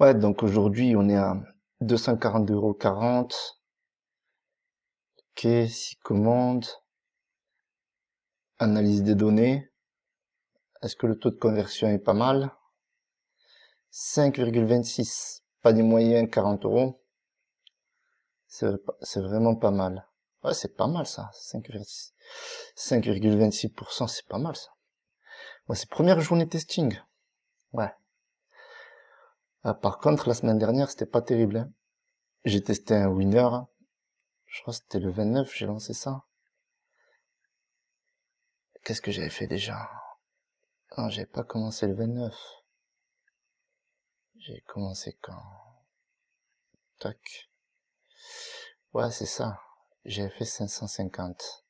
Ouais, donc aujourd'hui, on est à 242,40 €. Ok, 6 commandes. Analyse des données. Est-ce que le taux de conversion est pas mal? 5,26. Pas des moyens, 40 €. C'est vraiment pas mal. Ouais, c'est pas mal ça. 5,26%, c'est pas mal ça. Ouais, c'est première journée testing. Ouais. Ah, par contre, la semaine dernière, c'était pas terrible, hein. J'ai testé un winner. Je crois que c'était le 29, j'ai lancé ça. Qu'est-ce que j'avais fait déjà? Non, j'avais pas commencé le 29. J'ai commencé quand? Tac. Ouais, c'est ça. J'avais fait 550.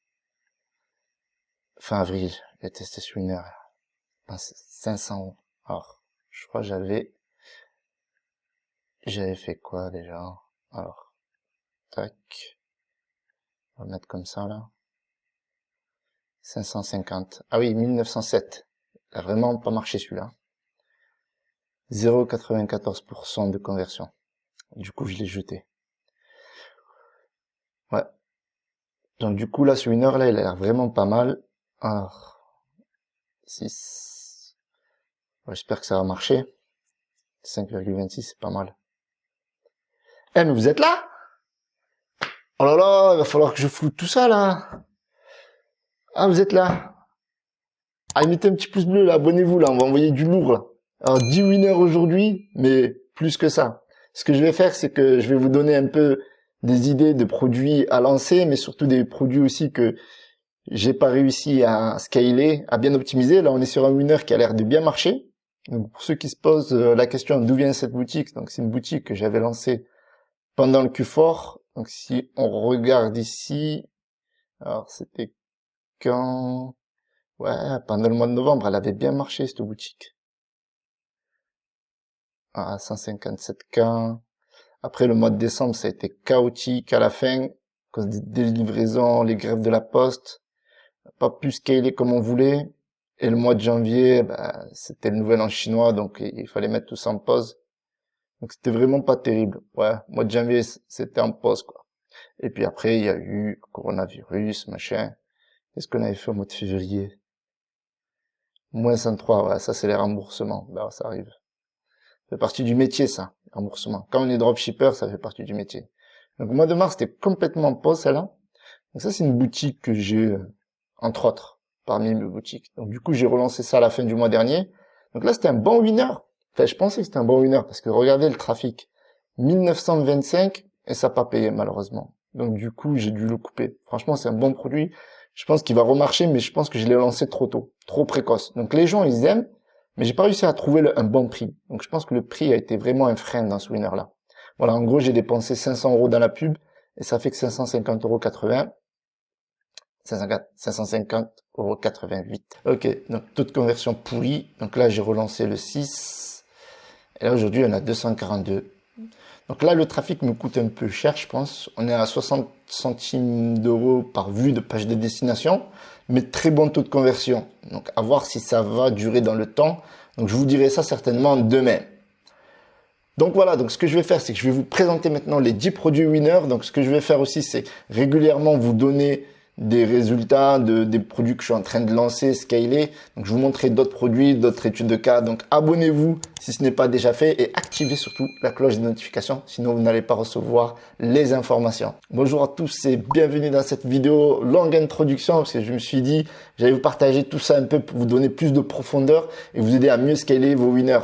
Fin avril, j'ai testé sur une heure. Ben, 500 €. Alors, je crois que j'avais fait quoi déjà? Alors, tac. On va mettre comme ça, là. 550. Ah oui, 1907. Il a vraiment pas marché celui-là. 0,94% de conversion. Du coup, je l'ai jeté. Ouais. Donc, du coup, là, sur une heure, là, il a l'air vraiment pas mal. Alors, 6. Ouais, j'espère que ça va marcher. 5,26, c'est pas mal. Eh, mais vous êtes là? Oh là là, il va falloir que je floute tout ça, là. Ah, vous êtes là? Ah, mettez un petit pouce bleu, là, abonnez-vous, là, on va envoyer du lourd, là. Alors, 10 winners aujourd'hui, mais plus que ça. Ce que je vais faire, c'est que je vais vous donner un peu des idées de produits à lancer, mais surtout des produits aussi que j'ai pas réussi à scaler, à bien optimiser. Là, on est sur un winner qui a l'air de bien marcher. Donc, pour ceux qui se posent la question d'où vient cette boutique, donc c'est une boutique que j'avais lancée pendant le Q4. Donc, si on regarde ici, alors c'était quand? Ouais, pendant le mois de novembre, elle avait bien marché, cette boutique. Ah, 157K. Après, le mois de décembre, ça a été chaotique à la fin, à cause des livraisons, les grèves de la poste. Pas pu scaler comme on voulait. Et le mois de janvier, bah, c'était le nouvel an chinois, donc il fallait mettre tout ça en pause. Donc c'était vraiment pas terrible. Ouais, mois de janvier, c'était en pause, quoi. Et puis après, il y a eu coronavirus, machin. Qu'est-ce qu'on avait fait au mois de février? Moins 103, ouais, ça c'est les remboursements. Bah, ça arrive. Ça fait partie du métier, ça, remboursement. Quand on est dropshipper, ça fait partie du métier. Donc, au mois de mars, c'était complètement en pause, celle-là. Donc ça, c'est une boutique que j'ai, entre autres, parmi mes boutiques. Donc, du coup, j'ai relancé ça à la fin du mois dernier. Donc là, c'était un bon winner. Enfin, je pensais que c'était un bon winner parce que regardez le trafic. 1925 et ça n'a pas payé, malheureusement. Donc, du coup, j'ai dû le couper. Franchement, c'est un bon produit. Je pense qu'il va remarcher, mais je pense que je l'ai lancé trop tôt, trop précoce. Donc, les gens, ils aiment, mais j'ai pas réussi à trouver un bon prix. Donc, je pense que le prix a été vraiment un frein dans ce winner-là. Voilà, en gros, j'ai dépensé 500 € dans la pub et ça fait que 550,80 €. 550,88 €. Ok, donc taux de conversion pourri. Donc là, j'ai relancé le 6. Et là, aujourd'hui, on a 242. Donc là, le trafic me coûte un peu cher, je pense. On est à 60 centimes d'euros par vue de page de destination, mais très bon taux de conversion. Donc, à voir si ça va durer dans le temps. Donc, je vous dirai ça certainement demain. Donc voilà, donc ce que je vais faire, c'est que je vais vous présenter maintenant les 10 produits winners. Donc ce que je vais faire aussi, c'est régulièrement vous donner des résultats des produits que je suis en train de lancer, scaler. Donc je vous montrerai d'autres produits, d'autres études de cas. Donc abonnez-vous si ce n'est pas déjà fait et activez surtout la cloche de notification, sinon vous n'allez pas recevoir les informations. Bonjour à tous et bienvenue dans cette vidéo longue introduction parce que je me suis dit j'allais vous partager tout ça un peu pour vous donner plus de profondeur et vous aider à mieux scaler vos winners.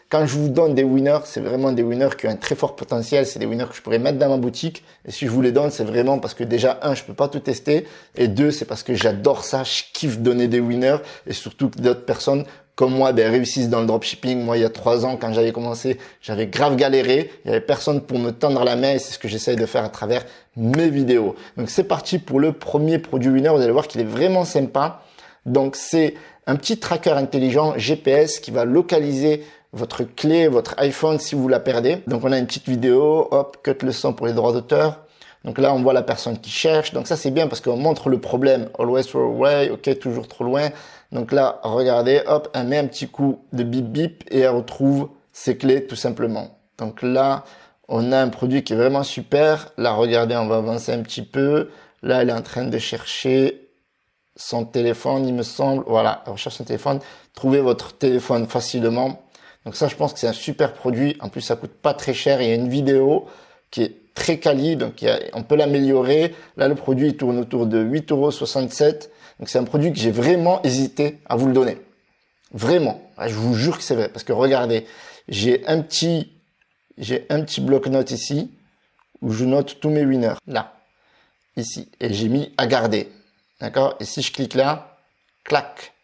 Quand je vous donne des winners, c'est vraiment des winners qui ont un très fort potentiel. C'est des winners que je pourrais mettre dans ma boutique. Et si je vous les donne, c'est vraiment parce que déjà, un, je peux pas tout tester. Et deux, c'est parce que j'adore ça. Je kiffe donner des winners. Et surtout que d'autres personnes comme moi, réussissent dans le dropshipping. Moi, il y a 3 ans, quand j'avais commencé, j'avais grave galéré. Il y avait personne pour me tendre la main. Et c'est ce que j'essaye de faire à travers mes vidéos. Donc, c'est parti pour le premier produit winner. Vous allez voir qu'il est vraiment sympa. Donc, c'est un petit tracker intelligent GPS qui va localiser votre clé, votre iPhone si vous la perdez. Donc on a une petite vidéo, hop, cut le son pour les droits d'auteur. Donc là on voit la personne qui cherche. Donc ça c'est bien parce qu'on montre le problème. Always throw away, ok, toujours trop loin. Donc là, regardez, hop, elle met un petit coup de bip bip et elle retrouve ses clés tout simplement. Donc là, on a un produit qui est vraiment super. Là, regardez, on va avancer un petit peu. Là, elle est en train de chercher son téléphone, il me semble. Voilà, elle recherche son téléphone. Trouvez votre téléphone facilement. Donc ça, je pense que c'est un super produit. En plus, ça coûte pas très cher. Il y a une vidéo qui est très quali, donc on peut l'améliorer. Là, le produit il tourne autour de 8,67 €. Donc c'est un produit que j'ai vraiment hésité à vous le donner. Vraiment. Je vous jure que c'est vrai. Parce que regardez, j'ai un petit bloc-notes ici où je note tous mes winners. Là. Ici. Et j'ai mis à garder. D'accord? Et si je clique là, clac,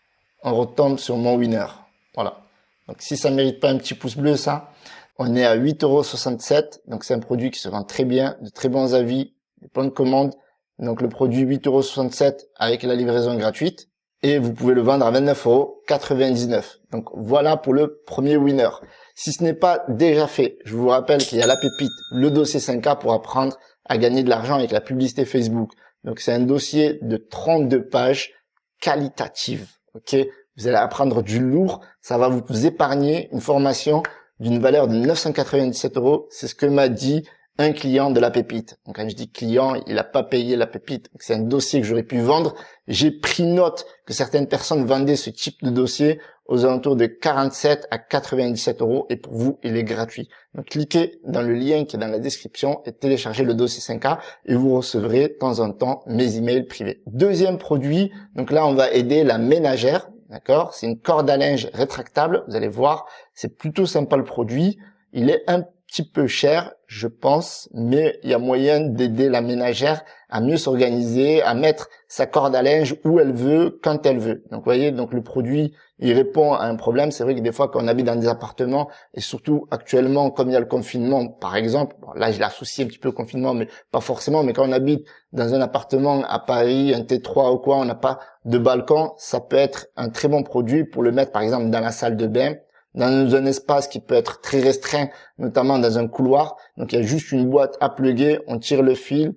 on retombe sur mon winner. Voilà. Donc si ça mérite pas un petit pouce bleu, ça, on est à 8,67 €. Donc c'est un produit qui se vend très bien, de très bons avis, plein de commandes. Donc le produit 8,67 € avec la livraison gratuite. Et vous pouvez le vendre à 29,99 €. Donc voilà pour le premier winner. Si ce n'est pas déjà fait, je vous rappelle qu'il y a la pépite, le dossier 5K pour apprendre à gagner de l'argent avec la publicité Facebook. Donc c'est un dossier de 32 pages qualitatives. Ok, vous allez apprendre du lourd. Ça va vous épargner une formation d'une valeur de 997 €. C'est ce que m'a dit un client de la pépite. Donc quand je dis client, il n'a pas payé la pépite. C'est un dossier que j'aurais pu vendre. J'ai pris note que certaines personnes vendaient ce type de dossier aux alentours de 47 à 97 € et pour vous, il est gratuit. Donc cliquez dans le lien qui est dans la description et téléchargez le dossier 5K et vous recevrez de temps en temps mes emails privés. Deuxième produit, donc là on va aider la ménagère, d'accord? C'est une corde à linge rétractable, vous allez voir, c'est plutôt sympa le produit. Il est un petit peu cher, je pense, mais il y a moyen d'aider la ménagère à mieux s'organiser, à mettre sa corde à linge où elle veut, quand elle veut. Donc, vous voyez, donc le produit, il répond à un problème. C'est vrai que des fois, quand on habite dans des appartements, et surtout actuellement, comme il y a le confinement, par exemple, bon, là, je l'associe un petit peu au confinement, mais pas forcément, mais quand on habite dans un appartement à Paris, un T3 ou quoi, on n'a pas de balcon, ça peut être un très bon produit pour le mettre, par exemple, dans la salle de bain, dans un espace qui peut être très restreint, notamment dans un couloir. Donc, il y a juste une boîte à plugger, on tire le fil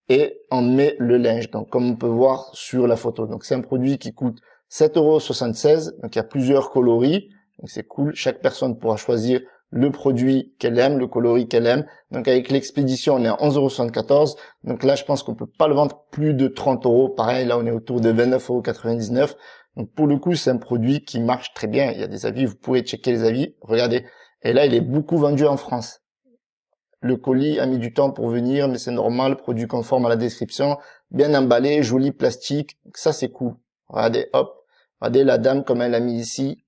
et on met le linge. Donc, comme on peut voir sur la photo. Donc, c'est un produit qui coûte 7,76 €. Donc, il y a plusieurs coloris. Donc, c'est cool. Chaque personne pourra choisir le produit qu'elle aime, le coloris qu'elle aime. Donc, avec l'expédition, on est à 11,74 €. Donc là, je pense qu'on peut pas le vendre plus de 30 €. Pareil, là, on est autour de 29,99 €. Donc pour le coup, c'est un produit qui marche très bien. Il y a des avis, vous pouvez checker les avis. Regardez. Et là, il est beaucoup vendu en France. Le colis a mis du temps pour venir, mais c'est normal. Produit conforme à la description. Bien emballé, joli plastique. Donc ça, c'est cool. Regardez, hop. Regardez la dame comme elle l'a mis ici.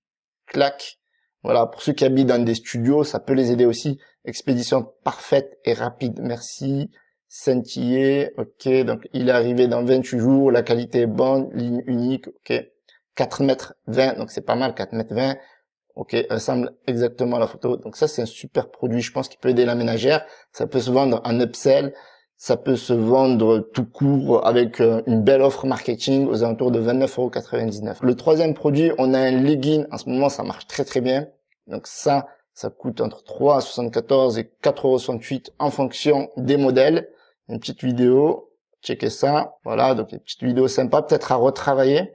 Clac. Voilà. Pour ceux qui habitent dans des studios, ça peut les aider aussi. Expédition parfaite et rapide. Merci. Scintillé. Ok. Donc il est arrivé dans 28 jours. La qualité est bonne. Ligne unique. Ok. 4,20 m, donc c'est pas mal, 4,20 m. Ok, elle ressemble exactement à la photo. Donc ça, c'est un super produit, je pense, qui peut aider la ménagère. Ça peut se vendre en upsell, ça peut se vendre tout court avec une belle offre marketing aux alentours de 29,99 €. Le troisième produit, on a un legging. En ce moment, ça marche très très bien. Donc ça coûte entre 3,74 € et 4,68 € en fonction des modèles. Une petite vidéo, checkez ça. Voilà, donc une petite vidéo sympa, peut-être à retravailler.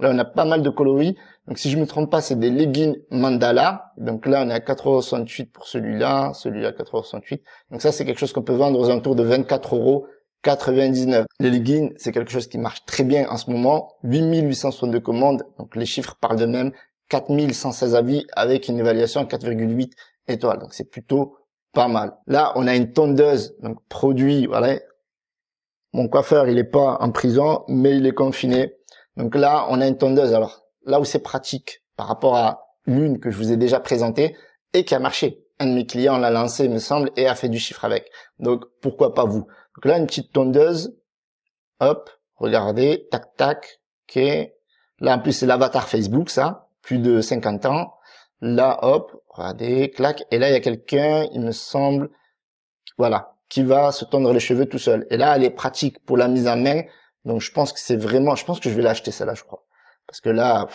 Là, on a pas mal de coloris. Donc, si je me trompe pas, c'est des leggings mandala. Donc là, on est à 4,68 € pour celui-là 4,68 €. Donc ça, c'est quelque chose qu'on peut vendre aux alentours de 24,99 €. Les leggings, c'est quelque chose qui marche très bien en ce moment. 8862 commandes. Donc, les chiffres parlent d'eux-mêmes. 4116 avis avec une évaluation à 4,8 étoiles. Donc, c'est plutôt pas mal. Là, on a une tondeuse. Donc, produit, voilà. Mon coiffeur, il est pas en prison, mais il est confiné. Donc là, on a une tondeuse. Alors, là où c'est pratique par rapport à l'une que je vous ai déjà présentée et qui a marché. Un de mes clients l'a lancé, il me semble, et a fait du chiffre avec. Donc, pourquoi pas vous? Donc là, une petite tondeuse. Hop, regardez, tac, tac. Ok. Là, en plus, c'est l'avatar Facebook, ça. Plus de 50 ans. Là, hop, regardez, clac. Et là, il y a quelqu'un, il me semble, voilà, qui va se tondre les cheveux tout seul. Et là, elle est pratique pour la mise en main. Donc je pense que je pense que je vais l'acheter celle-là, je crois. Parce que là,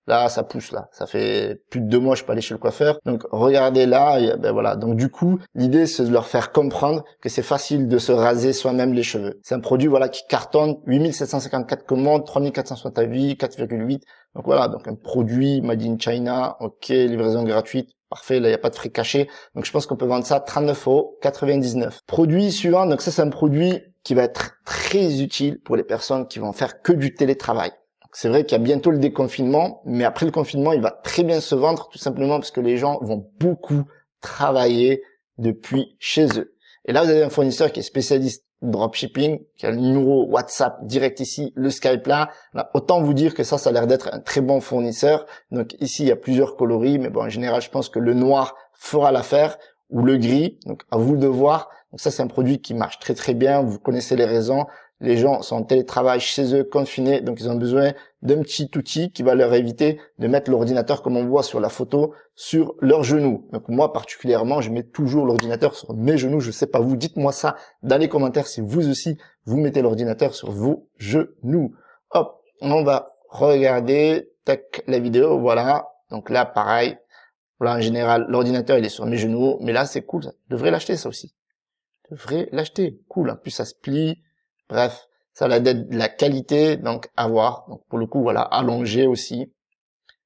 là, ça pousse là. Ça fait plus de 2 mois, je suis pas allé chez le coiffeur. Donc regardez là, et, ben voilà. Donc du coup, l'idée c'est de leur faire comprendre que c'est facile de se raser soi-même les cheveux. C'est un produit voilà qui cartonne, 8754 commandes, 3460 avis, 4,8. Donc voilà, donc un produit made in China, ok, livraison gratuite, Parfait, là, il n'y a pas de frais cachés. Donc, je pense qu'on peut vendre ça 39,99 €. Produit suivant. Donc, ça, c'est un produit qui va être très utile pour les personnes qui vont faire que du télétravail. C'est vrai qu'il y a bientôt le déconfinement, mais après le confinement, il va très bien se vendre tout simplement parce que les gens vont beaucoup travailler depuis chez eux. Et là, vous avez un fournisseur qui est spécialiste dropshipping, qui a le numéro WhatsApp direct ici, le Skype là. Autant vous dire que ça a l'air d'être un très bon fournisseur. Donc ici, il y a plusieurs coloris, mais bon, en général, je pense que le noir fera l'affaire ou le gris. Donc à vous de voir. Donc ça, c'est un produit qui marche très très bien. Vous connaissez les raisons. Les gens sont en télétravail chez eux, confinés, donc ils ont besoin d'un petit outil qui va leur éviter de mettre l'ordinateur, comme on voit sur la photo, sur leurs genoux. Donc moi particulièrement, je mets toujours l'ordinateur sur mes genoux. Je sais pas vous, dites-moi ça dans les commentaires si vous aussi, vous mettez l'ordinateur sur vos genoux. Hop, on va regarder tac, la vidéo, voilà. Donc là, pareil. Voilà, en général, l'ordinateur, il est sur mes genoux. Mais là, c'est cool. Je devrais l'acheter, ça aussi. Je devrais l'acheter. Cool. En plus, ça se plie. Bref, ça a de la qualité, donc à voir. Donc pour le coup, voilà, allongé aussi.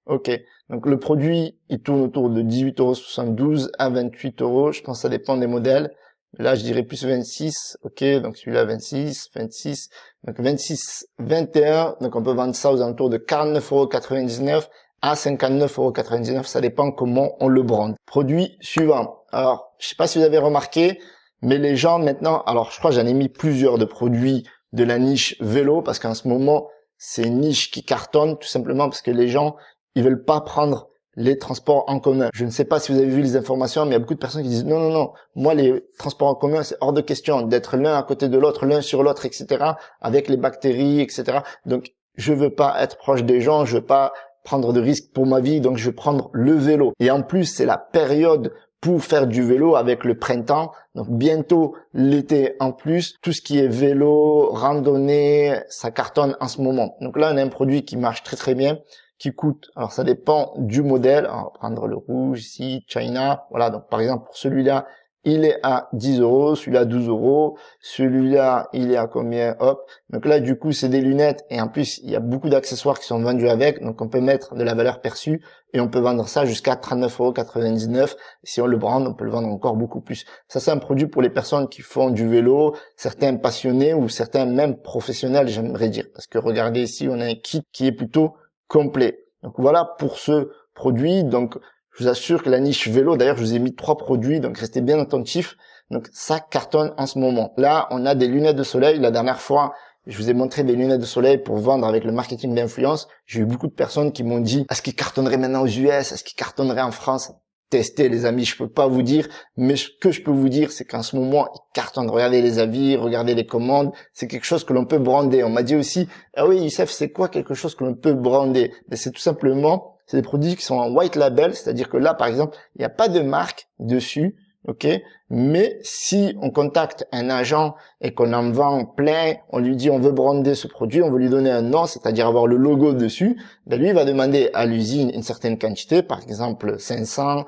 Ok, donc le produit, il tourne autour de 18,72 € à 28 €. Je pense que ça dépend des modèles. Là, je dirais plus 26. Ok, donc celui-là 26, 26. Donc 26, 21. Donc on peut vendre ça aux alentours de 49,99 € à 59,99 €. Ça dépend comment on le brande. Produit suivant. Alors, je sais pas si vous avez remarqué, mais les gens maintenant, alors je crois que j'en ai mis plusieurs de produits de la niche vélo parce qu'en ce moment, c'est une niche qui cartonne tout simplement parce que les gens, ils veulent pas prendre les transports en commun. Je ne sais pas si vous avez vu les informations, mais il y a beaucoup de personnes qui disent non, non, non, moi les transports en commun, c'est hors de question d'être l'un à côté de l'autre, l'un sur l'autre, etc., avec les bactéries, etc. Donc, je veux pas être proche des gens, je veux pas prendre de risques pour ma vie, donc je vais prendre le vélo. Et en plus, c'est la période pour faire du vélo avec le printemps, donc bientôt l'été en plus, tout ce qui est vélo, randonnée, ça cartonne en ce moment. Donc là, on a un produit qui marche très très bien, qui coûte, alors ça dépend du modèle, on va prendre le rouge ici, China, voilà, donc par exemple pour celui-là, il est à 10 €, celui-là 12 €, celui-là il est à combien, hop, donc là du coup c'est des lunettes et en plus il y a beaucoup d'accessoires qui sont vendus avec, donc on peut mettre de la valeur perçue et on peut vendre ça jusqu'à 39,99 €, si on le brande on peut le vendre encore beaucoup plus. Ça c'est un produit pour les personnes qui font du vélo, certains passionnés ou certains même professionnels j'aimerais dire, parce que regardez ici on a un kit qui est plutôt complet. Donc voilà pour ce produit, donc je vous assure que la niche vélo, d'ailleurs, je vous ai mis 3 produits, donc restez bien attentifs. Donc, ça cartonne en ce moment. Là, on a des lunettes de soleil. La dernière fois, je vous ai montré des lunettes de soleil pour vendre avec le marketing d'influence. J'ai eu beaucoup de personnes qui m'ont dit, est-ce qu'ils cartonneraient maintenant aux US? Est-ce qu'ils cartonneraient en France? Testez, les amis. Je peux pas vous dire, mais ce que je peux vous dire, c'est qu'en ce moment, ils cartonnent. Regardez les avis, regardez les commandes. C'est quelque chose que l'on peut brander. On m'a dit aussi, ah oui, Youssef, c'est quoi quelque chose que l'on peut brander? Mais c'est tout simplement, c'est des produits qui sont en white label, c'est-à-dire que là, par exemple, il n'y a pas de marque dessus, ok? Mais si on contacte un agent et qu'on en vend plein, on lui dit on veut brander ce produit, on veut lui donner un nom, c'est-à-dire avoir le logo dessus, ben lui il va demander à l'usine une certaine quantité, par exemple 500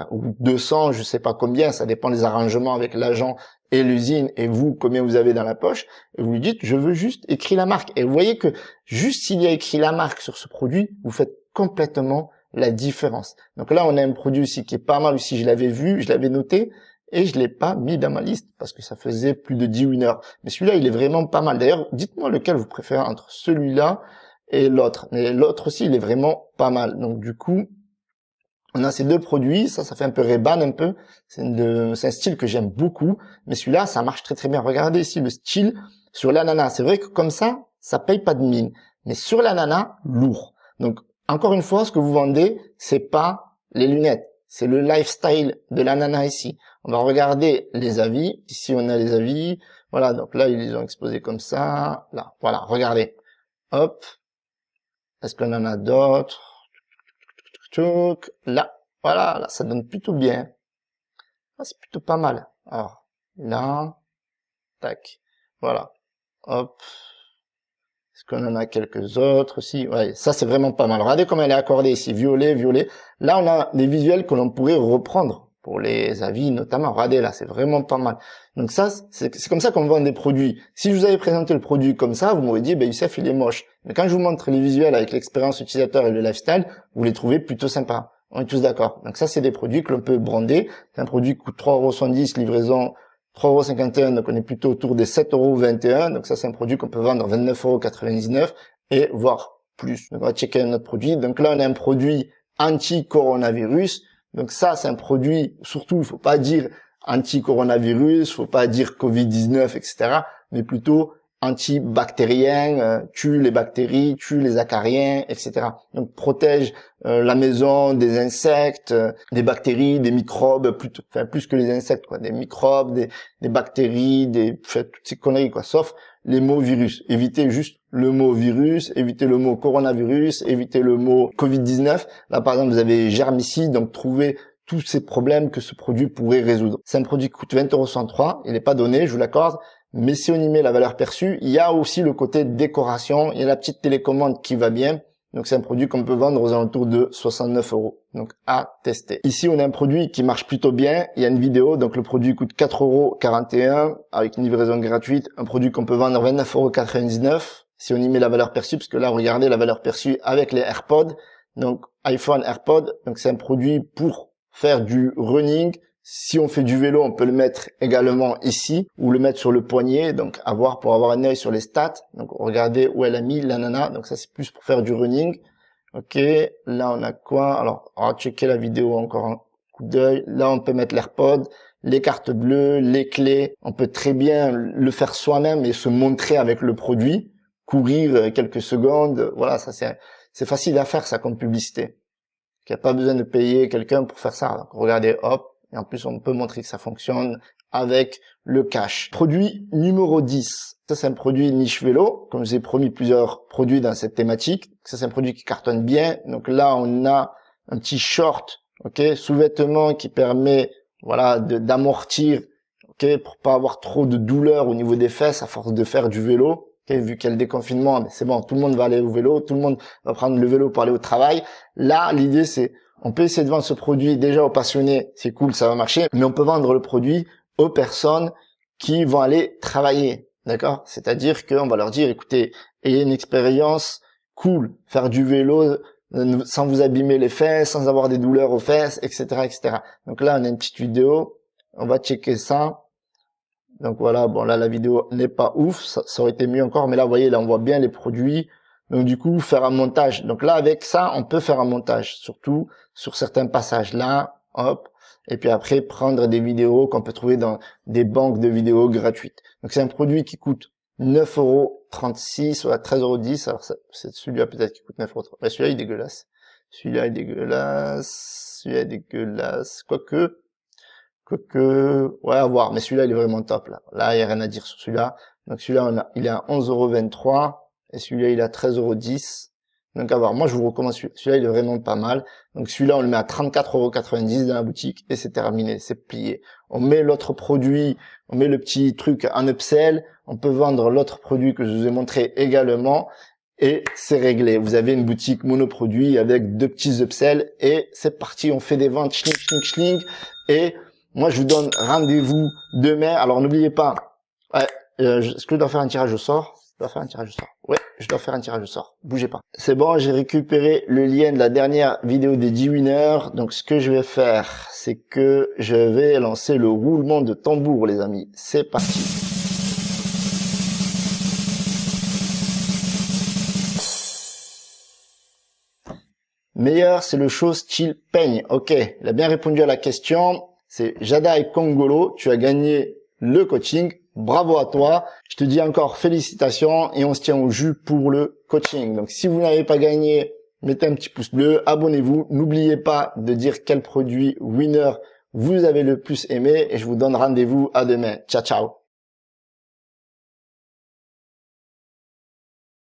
ou 200, je sais pas combien, ça dépend des arrangements avec l'agent et l'usine et vous, combien vous avez dans la poche, et vous lui dites je veux juste écrire la marque. Et vous voyez que juste s'il y a écrit la marque sur ce produit, vous faites complètement la différence. Donc là, on a un produit aussi qui est pas mal aussi. Je l'avais vu, je l'avais noté et je l'ai pas mis dans ma liste parce que ça faisait plus de 10 winners. Mais celui-là, il est vraiment pas mal. D'ailleurs, dites-moi lequel vous préférez entre celui-là et l'autre. Mais l'autre aussi, il est vraiment pas mal. Donc du coup, on a ces deux produits. Ça fait un peu Ray-Ban un peu. C'est un style que j'aime beaucoup. Mais celui-là, ça marche très très bien. Regardez ici le style sur l'ananas. C'est vrai que comme ça paye pas de mine. Mais sur l'ananas, lourd. Donc encore une fois, ce que vous vendez, c'est pas les lunettes, c'est le lifestyle de l'ananas ici. On va regarder les avis. Ici, on a les avis. Voilà, donc là, ils les ont exposés comme ça. Là, voilà, regardez. Hop. Est-ce qu'on en a d'autres? Là, voilà, là, ça donne plutôt bien. Là, c'est plutôt pas mal. Alors, là, tac, voilà. Hop. Est-ce qu'on en a quelques autres aussi? Ouais, ça c'est vraiment pas mal. Regardez comment elle est accordée ici, violet, violet. Là, on a des visuels que l'on pourrait reprendre pour les avis notamment. Regardez là, c'est vraiment pas mal. Donc ça, c'est comme ça qu'on vend des produits. Si je vous avais présenté le produit comme ça, vous m'auriez dit, ben Youssef, il est moche. Mais quand je vous montre les visuels avec l'expérience utilisateur et le lifestyle, vous les trouvez plutôt sympas. On est tous d'accord. Donc ça, c'est des produits que l'on peut brander. C'est un produit qui coûte 3,70 €, livraison 3,51 €, donc on est plutôt autour des 7,21 €. Donc ça, c'est un produit qu'on peut vendre 29,99 € et voire plus. Donc on va checker un autre produit. Donc là, on a un produit anti-coronavirus. Donc ça, c'est un produit, surtout, il faut pas dire anti-coronavirus, faut pas dire Covid-19, etc., mais plutôt antibactérien, tue les bactéries, tue les acariens, etc. Donc protège la maison des insectes, des bactéries, des microbes, plus que les insectes, quoi, des microbes, des bactéries, toutes ces conneries, quoi, sauf les mots virus. Évitez juste le mot virus, évitez le mot coronavirus, évitez le mot Covid-19. Là, par exemple, vous avez germicide, donc trouvez tous ces problèmes que ce produit pourrait résoudre. C'est un produit qui coûte 20,63 €, il n'est pas donné, je vous l'accorde, mais si on y met la valeur perçue, il y a aussi le côté décoration, il y a la petite télécommande qui va bien, donc c'est un produit qu'on peut vendre aux alentours de 69 €, donc à tester. Ici, on a un produit qui marche plutôt bien, il y a une vidéo, donc le produit coûte 4,41 € avec une livraison gratuite, un produit qu'on peut vendre 29,99 € si on y met la valeur perçue, parce que là, regardez la valeur perçue avec les AirPods, donc iPhone AirPods, donc c'est un produit pour faire du running. Si on fait du vélo, on peut le mettre également ici ou le mettre sur le poignet, donc pour avoir un œil sur les stats. Donc regardez où elle a mis la nana, donc ça c'est plus pour faire du running. Ok, là on a quoi? Alors on va checker la vidéo encore un coup d'œil. Là on peut mettre l'AirPod, les cartes bleues, les clés. On peut très bien le faire soi-même et se montrer avec le produit, courir quelques secondes. Voilà, ça c'est facile à faire ça comme publicité. Il n'y a pas besoin de payer quelqu'un pour faire ça. Donc regardez, hop. Et en plus, on peut montrer que ça fonctionne avec le cash. Produit numéro 10. Ça, c'est un produit niche vélo. Comme je vous ai promis plusieurs produits dans cette thématique. Ça, c'est un produit qui cartonne bien. Donc là, on a un petit short, ok, sous-vêtement qui permet, voilà, d'amortir, ok, pour pas avoir trop de douleur au niveau des fesses à force de faire du vélo. Okay, vu qu'il y a le déconfinement, c'est bon, tout le monde va aller au vélo, tout le monde va prendre le vélo pour aller au travail. Là, l'idée, c'est on peut essayer de vendre ce produit déjà aux passionnés, c'est cool, ça va marcher, mais on peut vendre le produit aux personnes qui vont aller travailler, d'accord? C'est-à-dire qu'on va leur dire, écoutez, ayez une expérience cool, faire du vélo sans vous abîmer les fesses, sans avoir des douleurs aux fesses, etc., etc. Donc là, on a une petite vidéo, on va checker ça. Donc voilà, bon là, la vidéo n'est pas ouf, ça aurait été mieux encore, mais là, vous voyez, là, on voit bien les produits. Donc du coup, faire un montage. Donc là, avec ça, on peut faire un montage, surtout sur certains passages là, hop. Et puis après, prendre des vidéos qu'on peut trouver dans des banques de vidéos gratuites. Donc c'est un produit qui coûte 9,36 € ou à 13,10 €. Alors c'est celui-là peut-être qui coûte 9,30 €. Mais celui-là, il est dégueulasse. Celui-là est dégueulasse. Celui-là est dégueulasse. Quoique, ouais, à voir. Mais celui-là, il est vraiment top là. Là, il n'y a rien à dire sur celui-là. Donc celui-là, il est à 11,23 €. Et celui-là, il est à 13,10 €. Donc à voir. Moi, je vous recommande celui-là, il est vraiment pas mal. Donc celui-là, on le met à 34,90 € dans la boutique et c'est terminé, c'est plié. On met l'autre produit, on met le petit truc en upsell. On peut vendre l'autre produit que je vous ai montré également et c'est réglé. Vous avez une boutique monoproduit avec 2 petits upsells et c'est parti. On fait des ventes, schling, schling, schling. Et moi, je vous donne rendez-vous demain. Alors n'oubliez pas, est-ce que je dois faire un tirage au sort? Je dois faire un tirage au sort. Ouais, je dois faire un tirage au sort. Bougez pas. C'est bon, j'ai récupéré le lien de la dernière vidéo des 10 winners. Donc, ce que je vais faire, c'est que je vais lancer le roulement de tambour, les amis. C'est parti. Meilleur, c'est le show style peigne. Ok, il a bien répondu à la question. C'est Jadai Kongolo. Tu as gagné le coaching. Bravo à toi. Je te dis encore félicitations et on se tient au jus pour le coaching. Donc, si vous n'avez pas gagné, mettez un petit pouce bleu, abonnez-vous. N'oubliez pas de dire quel produit winner vous avez le plus aimé et je vous donne rendez-vous à demain. Ciao, ciao.